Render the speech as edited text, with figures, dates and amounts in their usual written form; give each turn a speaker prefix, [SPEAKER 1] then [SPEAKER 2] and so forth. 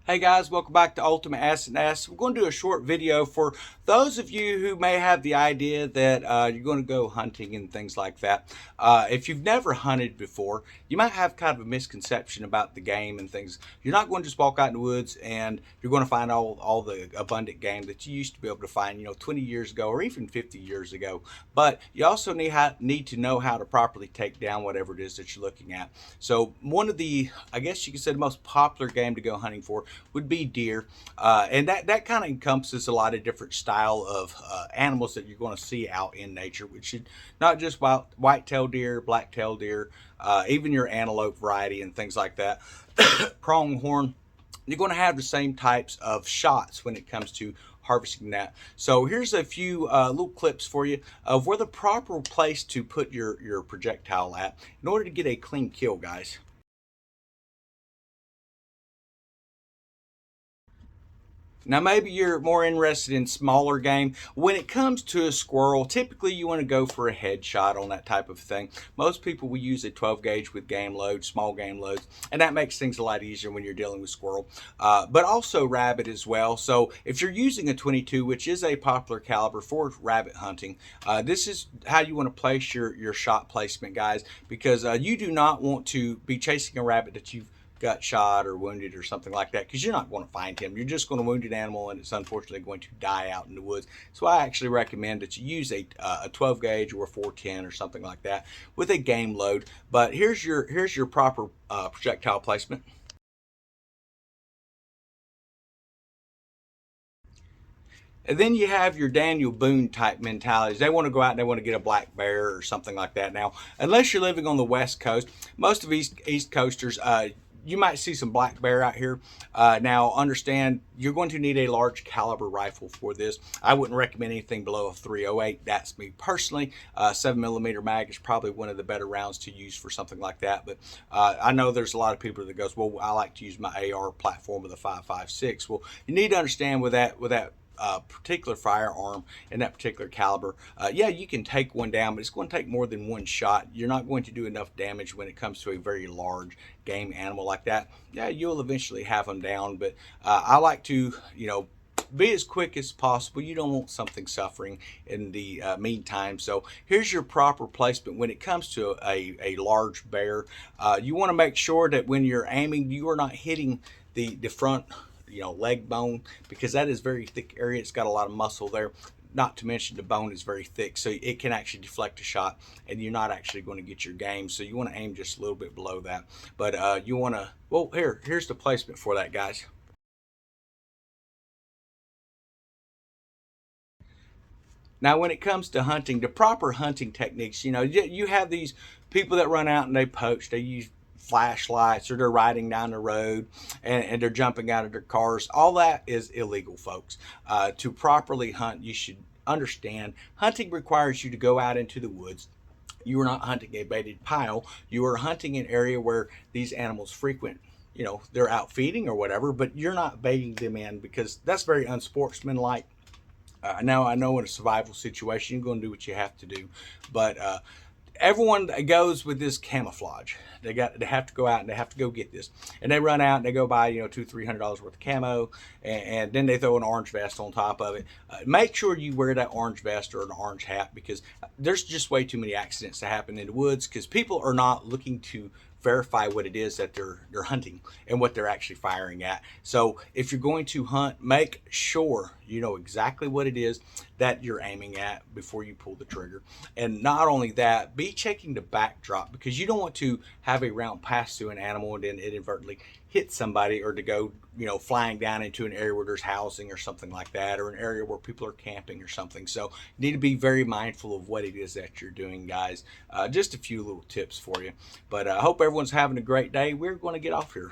[SPEAKER 1] Hey guys, welcome back to Ultimate Ass and Ass. We're going to do a short video for those of you who may have the idea that you're going to go hunting and things like that. If you've never hunted before, you might have kind of a misconception about the game and things. You're not going to just walk out in the woods and you're going to find all the abundant game that you used to be able to find, 20 years ago or even 50 years ago. But you also need to know how to properly take down whatever it is that you're looking at. So one of the, I guess you could say, the most popular game to go hunting for would be deer, and that kind of encompasses a lot of different style of animals that you're going to see out in nature, which should not just white-tailed deer, black-tailed deer, even your antelope variety and things like that. Pronghorn, you're going to have the same types of shots when it comes to harvesting that. So here's a few little clips for you of where the proper place to put your projectile at in order to get a clean kill, guys. Now, maybe you're more interested in smaller game. When it comes to a squirrel, typically you want to go for a headshot on that type of thing. Most people will use a 12 gauge with game loads, small game loads, and that makes things a lot easier when you're dealing with squirrel, but also rabbit as well. So if you're using a 22, which is a popular caliber for rabbit hunting, this is how you want to place your shot placement, guys, because you do not want to be chasing a rabbit that you've got shot or wounded or something like that, because you're not going to find him. You're just going to wound an animal and it's unfortunately going to die out in the woods. So I actually recommend that you use a 12 gauge or a 410 or something like that with a game load. But here's your proper projectile placement. And then you have your Daniel Boone type mentalities. They want to go out and they want to get a black bear or something like that. Now, unless you're living on the West Coast, most of East Coasters, you might see some black bear out here. Now, understand you're going to need a large caliber rifle for this. I wouldn't recommend anything below a 308. That's me personally. 7mm mag is probably one of the better rounds to use for something like that. But I know there's a lot of people that goes, well, I like to use my AR platform with a 5.56. Well, you need to understand with that particular firearm and that particular caliber, yeah, you can take one down, but it's going to take more than one shot. You're not going to do enough damage when it comes to a very large game animal like that. Yeah, you'll eventually have them down, but I like to, be as quick as possible. You don't want something suffering in the meantime. So here's your proper placement when it comes to a large bear. You want to make sure that when you're aiming, you are not hitting the front leg bone, because that is very thick area. It's got a lot of muscle there, not to mention the bone is very thick, so it can actually deflect a shot and you're not actually going to get your game. So you want to aim just a little bit below that, but you want to, well, here's the placement for that, guys. Now, when it comes to hunting, the proper hunting techniques, you have these people that run out and they poach. They use flashlights, or they're riding down the road and they're jumping out of their cars. All that is illegal, folks. To properly hunt, you should understand hunting requires you to go out into the woods. You are not hunting a baited pile. You are hunting an area where these animals frequent. They're out feeding or whatever, but you're not baiting them in, because that's very unsportsmanlike. Now, I know in a survival situation, you're going to do what you have to do, but everyone goes with this camouflage. They have to go out and they have to go get this, and they run out and they go buy $200-300 worth of camo, and then they throw an orange vest on top of it. Make sure you wear that orange vest or an orange hat, because there's just way too many accidents to happen in the woods, because people are not looking to verify what it is that they're hunting and what they're actually firing at. So if you're going to hunt, make sure you know exactly what it is that you're aiming at before you pull the trigger. And not only that, be checking the backdrop, because you don't want to have a round pass through an animal and then it inadvertently hit somebody, or to go flying down into an area where there's housing or something like that, or an area where people are camping or something. So you need to be very mindful of what it is that you're doing, guys. Just a few little tips for you, but I hope everyone's having a great day. We're going to get off here.